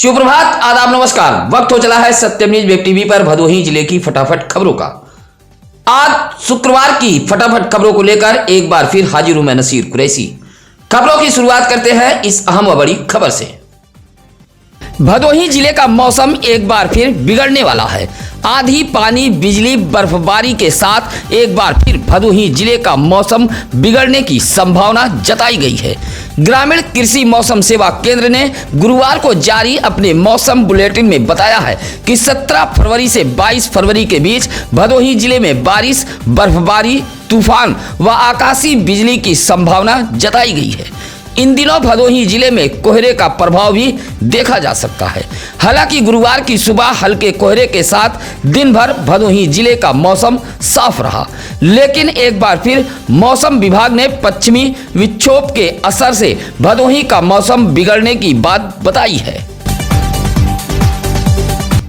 सुप्रभात, आदाब, नमस्कार। वक्त हो चला है सत्यम न्यूज वेब टीवी पर भदोही जिले की फटाफट खबरों का। आज शुक्रवार की फटाफट खबरों को लेकर एक बार फिर हाजिर हूं मैं नसीर कुरैशी। खबरों की शुरुआत करते हैं इस अहम व बड़ी खबर से। भदोही जिले का मौसम एक बार फिर बिगड़ने वाला है। आंधी, पानी, बिजली, बर्फबारी के साथ एक बार फिर भदोही जिले का मौसम बिगड़ने की संभावना जताई गई है। ग्रामीण कृषि मौसम सेवा केंद्र ने गुरुवार को जारी अपने मौसम बुलेटिन में बताया है कि 17 फरवरी से 22 फरवरी के बीच भदोही जिले में बारिश, बर्फबारी, तूफान व आकाशीय बिजली की संभावना जताई गई है। इन दिनों भदोही जिले में कोहरे का प्रभाव भी देखा जा सकता है। हालांकि गुरुवार की सुबह हल्के कोहरे के साथ दिन भर भदोही जिले का मौसम साफ रहा, लेकिन एक बार फिर मौसम विभाग ने पश्चिमी विक्षोभ के असर से भदोही का मौसम बिगड़ने की बात बताई है।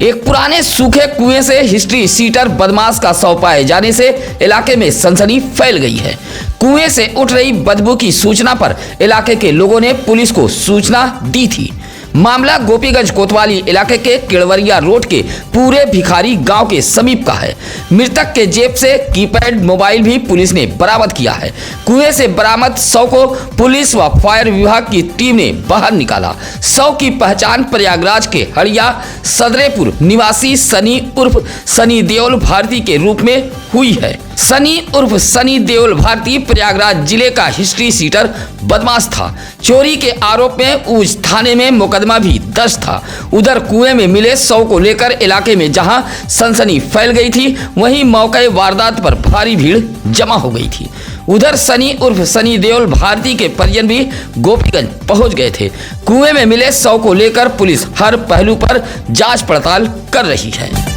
एक पुराने सूखे कुएं से हिस्ट्री सीटर बदमाश का शव पाए जाने से इलाके में सनसनी फैल गई है। कुएं से उठ रही बदबू की सूचना पर इलाके के लोगों ने पुलिस को सूचना दी थी। मामला गोपीगंज कोतवाली इलाके के केड़वरिया रोड के पूरे भिखारी गांव के समीप का है। मृतक के जेब से कीपैड मोबाइल भी पुलिस ने बरामद किया है। कुएं से बरामद शव को पुलिस व फायर विभाग की टीम ने बाहर निकाला। शव की पहचान प्रयागराज के हड़िया सदरेपुर निवासी सनी उर्फ सनी देओल भारती के रूप में हुई है। सनी उर्फ सनी देओल भारती प्रयागराज जिले का हिस्ट्री सीटर बदमाश था। चोरी के आरोप में ऊंच थाने में मुकदमा भी दर्ज था। उधर कुएं में मिले शव को लेकर इलाके में जहां सनसनी फैल गई थी, वहीं मौके वारदात पर भारी भीड़ जमा हो गई थी। उधर सनी उर्फ सनी देओल भारती के परिजन भी गोपीगंज पहुंच गए थे। कुएं में मिले शव को लेकर पुलिस हर पहलू पर जांच पड़ताल कर रही है।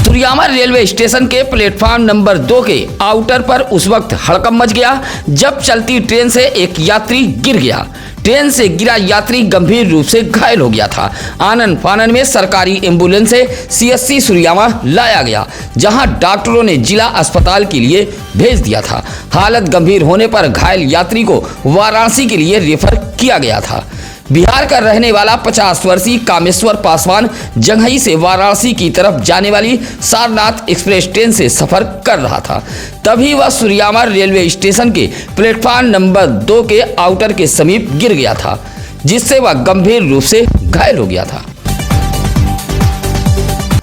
सुरियामा रेलवे स्टेशन के प्लेटफॉर्म नंबर 2 के आउटर पर उस वक्त हड़कंप मच गया जब चलती ट्रेन से एक यात्री गिर गया। ट्रेन से गिरा यात्री गंभीर रूप से घायल हो गया था। आनन फानन में सरकारी एम्बुलेंस से CSC सुरियामा लाया गया, जहां डॉक्टरों ने जिला अस्पताल के लिए भेज दिया था। हालत गंभीर होने पर घायल यात्री को वाराणसी के लिए रेफर किया गया था। बिहार का रहने वाला 50 वर्षीय कामेश्वर पासवान जंघई से वाराणसी की तरफ जाने वाली सारनाथ एक्सप्रेस ट्रेन से सफर कर रहा था। तभी वह सुरियामा रेलवे स्टेशन के प्लेटफॉर्म नंबर 2 के आउटर के समीप गिर गया था, जिससे वह गंभीर रूप से घायल हो गया था।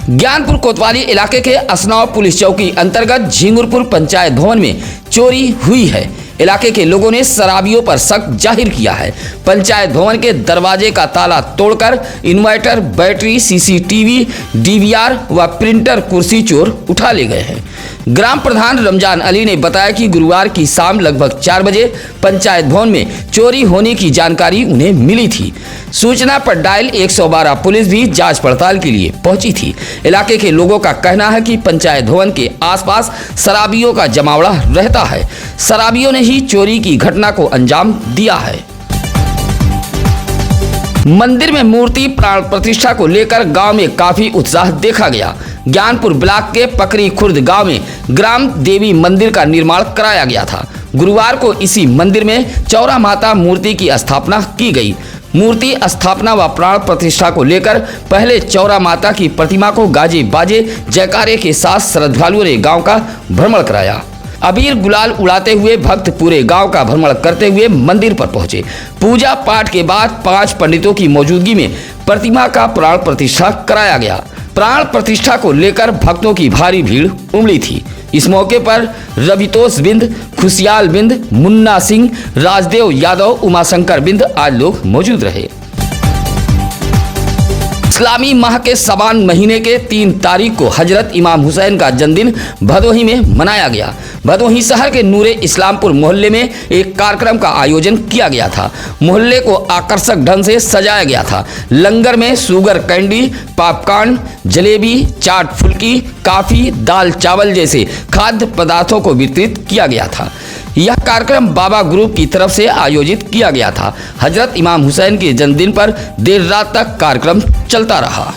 ज्ञानपुर कोतवाली इलाके के असनाव पुलिस चौकी अंतर्गत झिंगुरपुर पंचायत भवन में चोरी हुई है। इलाके के लोगों ने शराबियों पर शक जाहिर किया है। पंचायत भवन के दरवाजे का ताला तोड़कर इन्वर्टर, बैटरी, CCTV, DVR व प्रिंटर कुर्सी चोर उठा ले गए हैं। ग्राम प्रधान रमजान अली ने बताया कि गुरुवार की शाम लगभग 4 बजे पंचायत भवन में चोरी होने की जानकारी उन्हें मिली थी। सूचना पर डायल 112 पुलिस भी जांच पड़ताल के लिए पहुंची थी। इलाके के लोगों का कहना है कि पंचायत भवन के आसपास शराबियों का जमावड़ा रहता है। शराबियों ने ही चोरी की घटना को अंजाम दिया है। मंदिर में मूर्ति प्राण प्रतिष्ठा को लेकर गांव में काफी उत्साह देखा गया। ज्ञानपुर ब्लॉक के पकरी खुर्द गांव में ग्राम देवी मंदिर का निर्माण कराया गया था। गुरुवार को इसी मंदिर में चौरा माता मूर्ति की स्थापना की गई। मूर्ति स्थापना व प्राण प्रतिष्ठा को लेकर पहले चौरा माता की प्रतिमा को गाजे बाजे जयकारे के साथ श्रद्धालुओं ने गांव का भ्रमण कराया। अबीर गुलाल उड़ाते हुए भक्त पूरे गांव का भ्रमण करते हुए मंदिर पर पहुंचे। पूजा पाठ के बाद 5 पंडितों की मौजूदगी में प्रतिमा का प्राण प्रतिष्ठा कराया गया। प्राण प्रतिष्ठा को लेकर भक्तों की भारी भीड़ उमड़ी थी। इस मौके पर रवितोष बिंद, खुशियाल बिंद, मुन्ना सिंह, राजदेव यादव, उमाशंकर बिंद आदि लोग मौजूद रहे। इस्लामी माह के सबान महीने के 3 तारीख को हजरत इमाम हुसैन का जन्मदिन भदोही में मनाया गया। भदोही शहर के नूरे इस्लामपुर मोहल्ले में एक कार्यक्रम का आयोजन किया गया था। मोहल्ले को आकर्षक ढंग से सजाया गया था। लंगर में शुगर कैंडी, पॉपकॉर्न, जलेबी, चाट फुल्की, काफी, दाल चावल जैसे खाद्य पदार्थों को वितरित किया गया था। यह कार्यक्रम बाबा ग्रुप की तरफ से आयोजित किया गया था। हजरत इमाम हुसैन के जन्मदिन पर देर रात तक कार्यक्रम चलता रहा।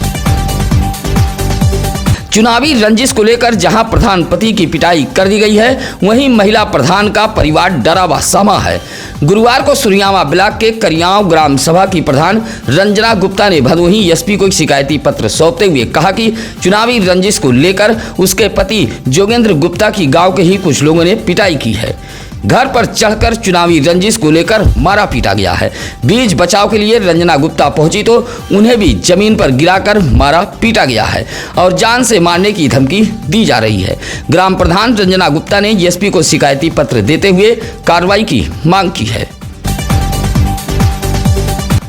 चुनावी रंजिश को लेकर जहां प्रधान पति की पिटाई कर दी गई है, वहीं महिला प्रधान का परिवार डरा व सहमा है। गुरुवार को सुरियामा ब्लॉक के करियाव ग्राम सभा की प्रधान रंजना गुप्ता ने भदोही एसपी को एक शिकायती पत्र सौंपते हुए कहा कि चुनावी रंजिश को लेकर उसके पति जोगेंद्र गुप्ता की गांव के ही कुछ लोगों ने पिटाई की है। घर पर चढ़कर चुनावी रंजिश को लेकर मारा पीटा गया है। बीच बचाव के लिए रंजना गुप्ता पहुंची तो उन्हें भी जमीन पर गिराकर मारा पीटा गया है और जान से मारने की धमकी दी जा रही है। ग्राम प्रधान रंजना गुप्ता ने एसपी को शिकायती पत्र देते हुए कार्रवाई की मांग की है।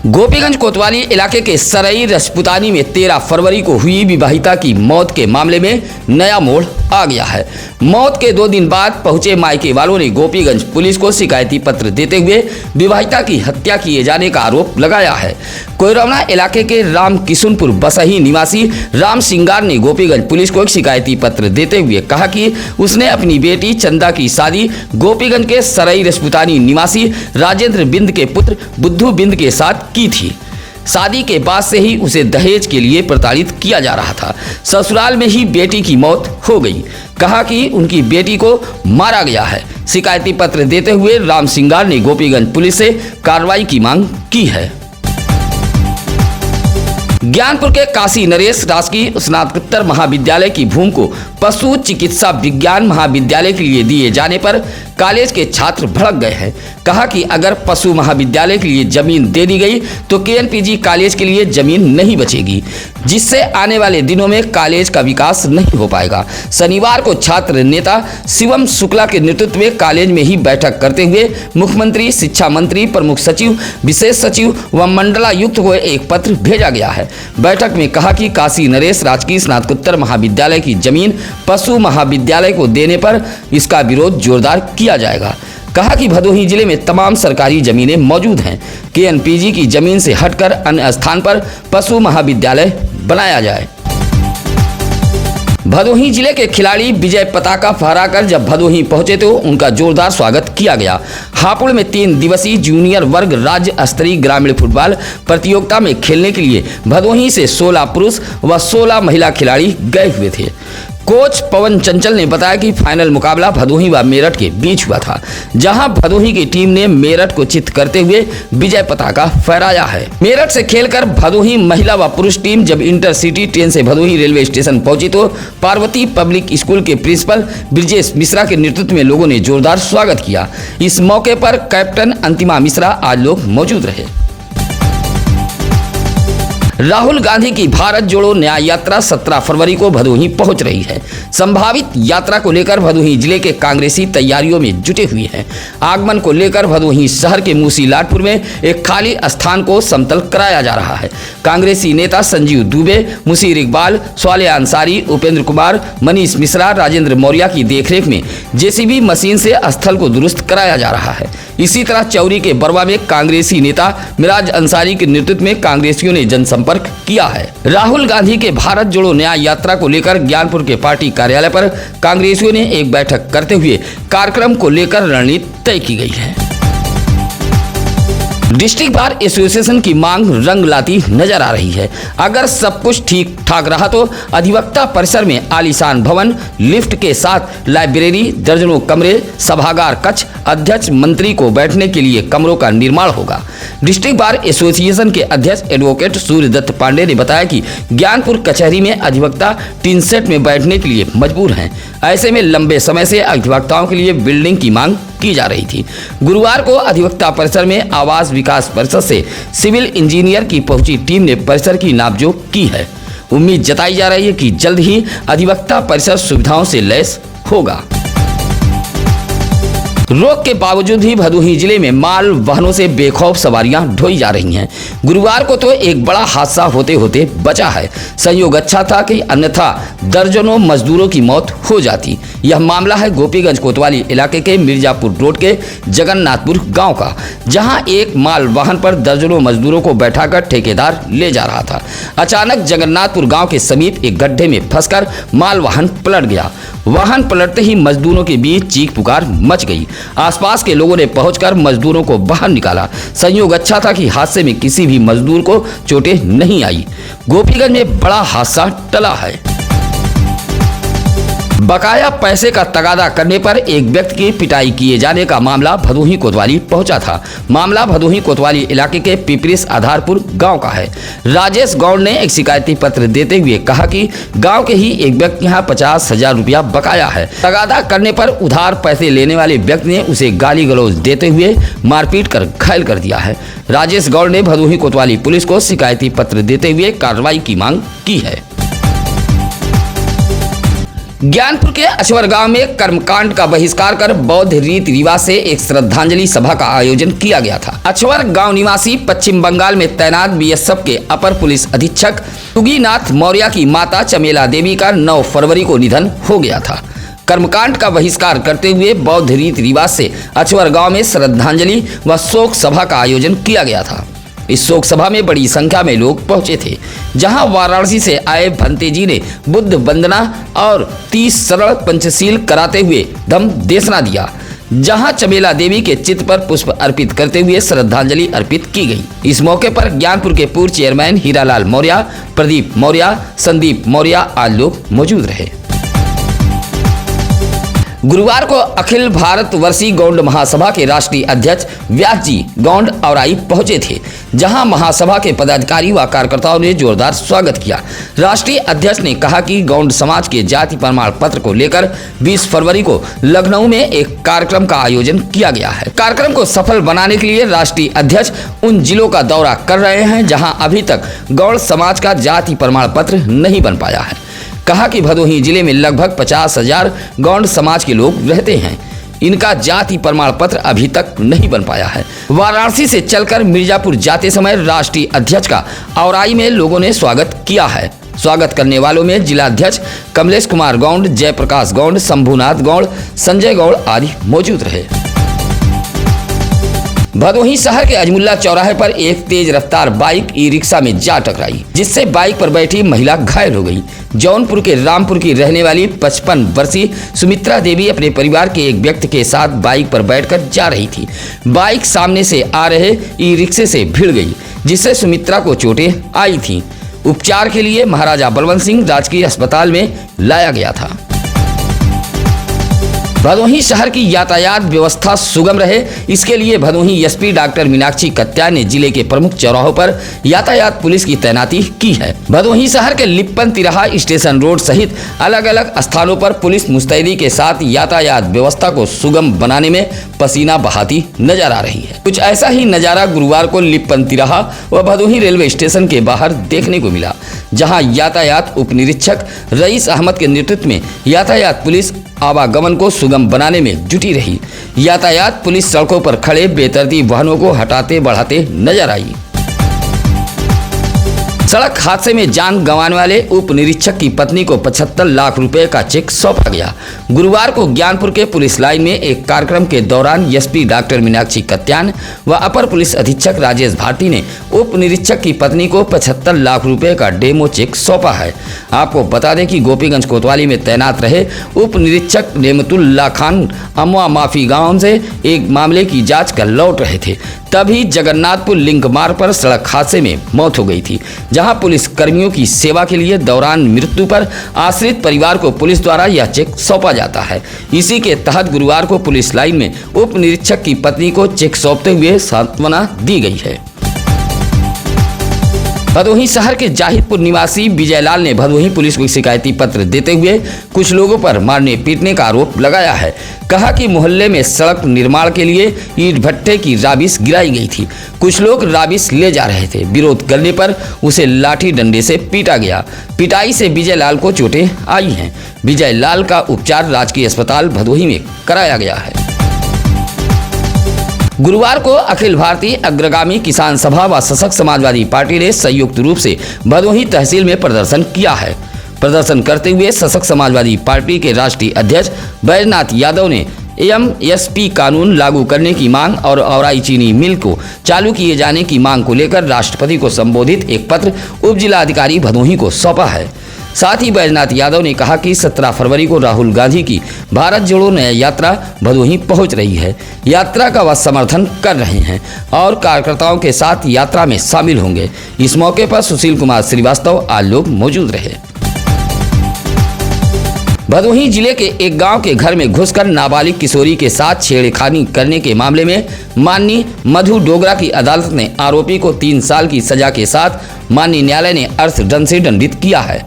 गोपीगंज कोतवाली इलाके के सरई रजपुतानी में 13 फरवरी को हुई विवाहिता की मौत के मामले में नया मोड़ आ गया है। मौत के 2 दिन बाद पहुंचे मायके वालों ने गोपीगंज पुलिस को शिकायती पत्र देते हुए विवाहिता की हत्या किए जाने का आरोप लगाया है। कोयरवना इलाके के राम किशुनपुर बसही निवासी राम सिंगार ने गोपीगंज पुलिस को एक शिकायती पत्र देते हुए कहा कि उसने अपनी बेटी चंदा की शादी गोपीगंज के सरई रजपुतानी निवासी राजेंद्र बिंद के पुत्र बुद्धू बिंद के साथ की थी। शादी के बाद से ही उसे दहेज के लिए प्रताड़ित किया जा रहा था। ससुराल में ही बेटी की मौत हो गई। कहा कि उनकी बेटी को मारा गया है। शिकायती पत्र देते हुए राम सिंगार ने गोपीगंज पुलिस से कार्रवाई की मांग की है। ज्ञानपुर के काशी नरेश राजकीय स्नातकोत्तर महाविद्यालय की भूमि को पशु चिकित्सा विज्ञान महाविद्यालय के लिए दिए जाने पर कॉलेज के छात्र भड़क गए हैं। कहा कि अगर पशु महाविद्यालय के लिए जमीन दे दी गई तो केएनपीजी कॉलेज के लिए जमीन नहीं बचेगी, जिससे आने वाले दिनों में कॉलेज का विकास नहीं हो पाएगा। शनिवार को छात्र नेता शिवम शुक्ला के नेतृत्व में कॉलेज में ही बैठक करते हुए मुख्यमंत्री, शिक्षा मंत्री, प्रमुख सचिव, विशेष सचिव व मंडलायुक्त को एक पत्र भेजा गया है। बैठक में कहा कि काशी नरेश राजकीय स्नातकोत्तर महाविद्यालय की जमीन पशु महाविद्यालय को देने पर इसका विरोध जोरदार किया जाएगा। कहा कि भदोही जिले में तमाम सरकारी जमीनें मौजूद हैं। केएनपीजी की जमीन से हटकर अन्य स्थान पर पशु महाविद्यालय बनाया जाए। भदोही जिले के खिलाड़ी विजय पताका फहराकर जब भदोही पहुंचे तो उनका जोरदार स्वागत किया गया। हापुड़ में 3 दिवसीय जूनियर वर्ग राज्य स्तरीय ग्रामीण फुटबॉल प्रतियोगिता में खेलने के लिए भदोही से 16 पुरुष व 16 महिला खिलाड़ी गए हुए थे। कोच पवन चंचल ने बताया कि फाइनल मुकाबला भदोही व मेरठ के बीच हुआ था, जहां भदोही की टीम ने मेरठ को चित करते हुए विजय पताका फहराया है। मेरठ से खेलकर भदोही महिला व पुरुष टीम जब इंटरसिटी ट्रेन से भदोही रेलवे स्टेशन पहुंची तो पार्वती पब्लिक स्कूल के प्रिंसिपल ब्रिजेश मिश्रा के नेतृत्व में लोगों ने जोरदार स्वागत किया। इस मौके पर कैप्टन अंतिमा मिश्रा आज लोग मौजूद रहे। राहुल गांधी की भारत जोड़ो न्याय यात्रा 17 फरवरी को भदोही पहुंच रही है। संभावित यात्रा को लेकर भदोही जिले के कांग्रेसी तैयारियों में जुटे हुए हैं। आगमन को लेकर भदोही शहर के मूसी लाटपुर में एक खाली स्थान को समतल कराया जा रहा है। कांग्रेसी नेता संजीव दुबे, मुशीर इकबाल, स्वाले अंसारी, उपेंद्र कुमार, मनीष मिश्रा, राजेंद्र मौर्य की देखरेख में जेसीबी मशीन से स्थल को दुरुस्त कराया जा रहा है। इसी तरह चौरी के बरवा में कांग्रेसी नेता मिराज अंसारी के नेतृत्व में कांग्रेसियों ने जनसंपर्क किया है। राहुल गांधी के भारत जोड़ो न्याय यात्रा को लेकर ज्ञानपुर के पार्टी कार्यालय पर कांग्रेसियों ने एक बैठक करते हुए कार्यक्रम को लेकर रणनीति तय की गई है। डिस्ट्रिक्ट बार एसोसिएशन की मांग रंग लाती नजर आ रही है। अगर सब कुछ ठीक ठाक रहा तो अधिवक्ता परिसर में आलीशान भवन, लिफ्ट के साथ लाइब्रेरी, दर्जनों कमरे, सभागार कक्ष, अध्यक्ष मंत्री को बैठने के लिए कमरों का निर्माण होगा। डिस्ट्रिक्ट बार एसोसिएशन के अध्यक्ष एडवोकेट सूर्यदत्त पांडे ने बताया कि ज्ञानपुर कचहरी में अधिवक्ता टीन सेट में बैठने के लिए मजबूर हैं। ऐसे में लंबे समय से अधिवक्ताओं के लिए बिल्डिंग की मांग की जा रही थी। गुरुवार को अधिवक्ता परिसर में आवास विकास परिषद से सिविल इंजीनियर की पहुंची टीम ने परिसर की नापजोख की है। उम्मीद जताई जा रही है कि जल्द ही अधिवक्ता परिसर सुविधाओं से लैस होगा। रोक के बावजूद ही भदोही जिले में माल वाहनों से बेखौफ सवारियां ढोई जा रही हैं। गुरुवार को तो एक बड़ा हादसा होते होते बचा है। संयोग अच्छा था कि अन्यथा दर्जनों मजदूरों की मौत हो जाती। यह मामला है गोपीगंज कोतवाली इलाके के मिर्जापुर रोड के जगन्नाथपुर गांव का, जहां एक माल वाहन पर दर्जनों मजदूरों को बैठाकर ठेकेदार ले जा रहा था। अचानक जगन्नाथपुर गांव के समीप एक गड्ढे में फंसकर माल वाहन पलट गया। वाहन पलटते ही मजदूरों के बीच चीख पुकार मच गई। आसपास के लोगों ने पहुंचकर मजदूरों को बाहर निकाला। संयोग अच्छा था कि हादसे में किसी भी मजदूर को चोटें नहीं आई। गोपीगंज में बड़ा हादसा टला है। बकाया पैसे का तगादा करने पर एक व्यक्ति की पिटाई किए जाने का मामला भदोही कोतवाली पहुंचा था। मामला भदोही कोतवाली इलाके के पिपरिस आधारपुर गांव का है। राजेश गौड़ ने एक शिकायती पत्र देते हुए कहा कि गांव के ही एक व्यक्ति यहाँ 50,000 रुपया बकाया है। तगादा करने पर उधार पैसे लेने वाले व्यक्ति ने उसे गाली गलौज देते हुए मारपीट कर घायल कर दिया है। राजेश गौड़ ने भदोही कोतवाली पुलिस को शिकायती पत्र देते हुए कार्रवाई की मांग की है। ज्ञानपुर के अचवर गांव में कर्मकांड का बहिष्कार कर बौद्ध रीति रिवाज से एक श्रद्धांजलि सभा का आयोजन किया गया था। अचवर गांव निवासी पश्चिम बंगाल में तैनात बीएसएफ के अपर पुलिस अधीक्षक तुगीनाथ मौर्य की माता चमेला देवी का 9 फरवरी को निधन हो गया था। कर्मकांड का बहिष्कार करते हुए बौद्ध रीति रिवाज से अचवर गांव में श्रद्धांजलि व शोक सभा का आयोजन किया गया था। इस शोक सभा में बड़ी संख्या में लोग पहुंचे थे, जहां वाराणसी से आए भंते जी ने बुद्ध वंदना और 30 सरल पंचशील कराते हुए धम्म देशना दिया, जहां चमेला देवी के चित्र पर पुष्प अर्पित करते हुए श्रद्धांजलि अर्पित की गई। इस मौके पर ज्ञानपुर के पूर्व चेयरमैन हीरालाल मौर्य, प्रदीप मौर्य, संदीप मौर्य आदि लोग मौजूद रहे। गुरुवार को अखिल भारत वर्षीय गौंड महासभा के राष्ट्रीय अध्यक्ष व्यास जी गौंड औराई पहुंचे थे, जहां महासभा के पदाधिकारी व कार्यकर्ताओं ने जोरदार स्वागत किया। राष्ट्रीय अध्यक्ष ने कहा कि गौंड समाज के जाति प्रमाण पत्र को लेकर 20 फरवरी को लखनऊ में एक कार्यक्रम का आयोजन किया गया है। कार्यक्रम को सफल बनाने के लिए राष्ट्रीय अध्यक्ष उन जिलों का दौरा कर रहे हैं जहाँ अभी तक गौंड समाज का जाति प्रमाण पत्र नहीं बन पाया है। कहा कि भदोही जिले में लगभग 50,000 गौंड समाज के लोग रहते हैं, इनका जाति प्रमाण पत्र अभी तक नहीं बन पाया है। वाराणसी से चलकर मिर्जापुर जाते समय राष्ट्रीय अध्यक्ष का औराई में लोगों ने स्वागत किया है। स्वागत करने वालों में जिलाध्यक्ष कमलेश कुमार गौंड, जयप्रकाश गौंड, शंभुनाथ गौंड, संजय गौड़ आदि मौजूद रहे। भदोही शहर के अजमुल्ला चौराहे पर एक तेज रफ्तार बाइक ई रिक्शा में जा टकराई, जिससे बाइक पर बैठी महिला घायल हो गई। जौनपुर के रामपुर की रहने वाली 55 वर्षीय सुमित्रा देवी अपने परिवार के एक व्यक्ति के साथ बाइक पर बैठकर जा रही थी। बाइक सामने से आ रहे ई रिक्शे से भिड़ गई, जिससे सुमित्रा को चोटें आई थीं। उपचार के लिए महाराजा बलवंत सिंह राजकीय अस्पताल में लाया गया था। भदोही शहर की यातायात व्यवस्था सुगम रहे, इसके लिए भदोही एसपी डॉक्टर मीनाक्षी कत्याल ने जिले के प्रमुख चौराहों पर यातायात पुलिस की तैनाती की है। भदोही शहर के लिप्पन तिराहा, स्टेशन रोड सहित अलग अलग स्थानों पर पुलिस मुस्तैदी के साथ यातायात व्यवस्था को सुगम बनाने में पसीना बहाती नजर आ रही है। कुछ ऐसा ही नजारा गुरुवार को लिप्पन तिराहा व भदोही रेलवे स्टेशन के बाहर देखने को मिला, जहाँ यातायात उप निरीक्षक रईस अहमद के नेतृत्व में यातायात पुलिस आवागमन को सुगम बनाने में जुटी रही। यातायात पुलिस सड़कों पर खड़े बेतरतीब वाहनों को हटाते बढ़ाते नजर आई। सड़क हादसे में जान गंवाने वाले उप निरीक्षक की पत्नी को 75 लाख रुपए का चेक सौंपा गया। गुरुवार को ज्ञानपुर के पुलिस लाइन में एक कार्यक्रम के दौरान एसपी डॉक्टर मीनाक्षी कत्याल व अपर पुलिस अधीक्षक राजेश भारती ने उप निरीक्षक की पत्नी को 75 लाख रुपए का डेमो चेक सौंपा है। आपको बता दें कि गोपीगंज कोतवाली में तैनात रहे उप निरीक्षक नेमतुल्ला खान अमवा माफी गांव से एक मामले की जांच कर लौट रहे थे, तभी जगन्नाथपुर लिंक मार्ग पर सड़क हादसे में मौत हो गई थी, जहां पुलिस कर्मियों की सेवा के लिए दौरान मृत्यु पर आश्रित परिवार को पुलिस द्वारा यह चेक सौंपा जाता है। इसी के तहत गुरुवार को पुलिस लाइन में उप निरीक्षक की पत्नी को चेक सौंपते हुए सांत्वना दी गई है। भदोही शहर के जाहिदपुर निवासी विजयलाल ने भदोही पुलिस को शिकायती पत्र देते हुए कुछ लोगों पर मारने पीटने का आरोप लगाया है। कहा कि मोहल्ले में सड़क निर्माण के लिए ईंट भट्टे की राबिस गिराई गई थी। कुछ लोग राबिस ले जा रहे थे, विरोध करने पर उसे लाठी डंडे से पीटा गया। पिटाई से विजयलाल को चोटें आई हैं। विजयलाल का उपचार राजकीय अस्पताल भदोही में कराया गया है। गुरुवार को अखिल भारतीय अग्रगामी किसान सभा व सशक्त समाजवादी पार्टी ने संयुक्त रूप से भदोही तहसील में प्रदर्शन किया है। प्रदर्शन करते हुए सशक्त समाजवादी पार्टी के राष्ट्रीय अध्यक्ष बैजनाथ यादव ने एमएसपी कानून लागू करने की मांग और औराई चीनी मिल को चालू किए जाने की मांग को लेकर राष्ट्रपति को संबोधित एक पत्र उप जिलाधिकारी भदोही को सौंपा है। साथ ही बैजनाथ यादव ने कहा कि 17 फरवरी को राहुल गांधी की भारत जोड़ो न्याय यात्रा भदोही पहुंच रही है। यात्रा का वह समर्थन कर रहे हैं और कार्यकर्ताओं के साथ यात्रा में शामिल होंगे। इस मौके पर सुशील कुमार श्रीवास्तव आदि लोग मौजूद रहे। भदोही जिले के एक गांव के घर में घुसकर नाबालिग किशोरी के साथ छेड़खानी करने के मामले में माननीय मधु डोगरा की अदालत ने आरोपी को 3 साल की सजा के साथ माननीय न्यायालय ने अर्थदंड से दंडित किया है।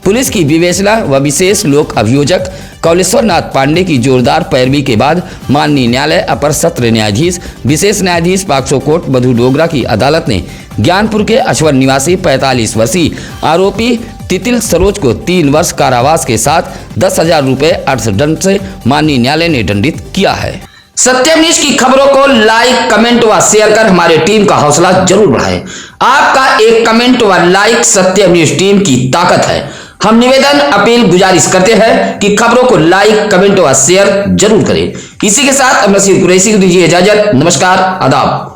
पुलिस की विवेचना व विशेष लोक अभियोजक कौलेश्वर नाथ पांडे की जोरदार पैरवी के बाद माननीय न्यायालय अपर सत्र न्यायाधीश विशेष न्यायाधीश पॉक्सो कोर्ट मधु डोगरा की अदालत ने ज्ञानपुर के अश्वर निवासी 45 वर्षीय आरोपी तितिल सरोज को 3 वर्ष कारावास के साथ 10,000 रुपए अर्थदंड से माननीय न्यायालय ने दंडित किया है। सत्यम न्यूज की खबरों को लाइक, कमेंट व शेयर कर हमारे टीम का हौसला जरूर बढ़ाएं। आपका एक कमेंट व लाइक सत्यम न्यूज टीम की ताकत है। हम निवेदन, अपील, गुजारिश करते हैं कि खबरों को लाइक, कमेंट व शेयर जरूर करें। इसी के साथ नसीर कुरैशी को दीजिए इजाजत। नमस्कार, आदाब।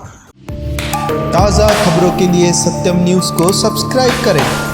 ताज़ा खबरों के लिए सत्यम न्यूज़ को सब्सक्राइब करें।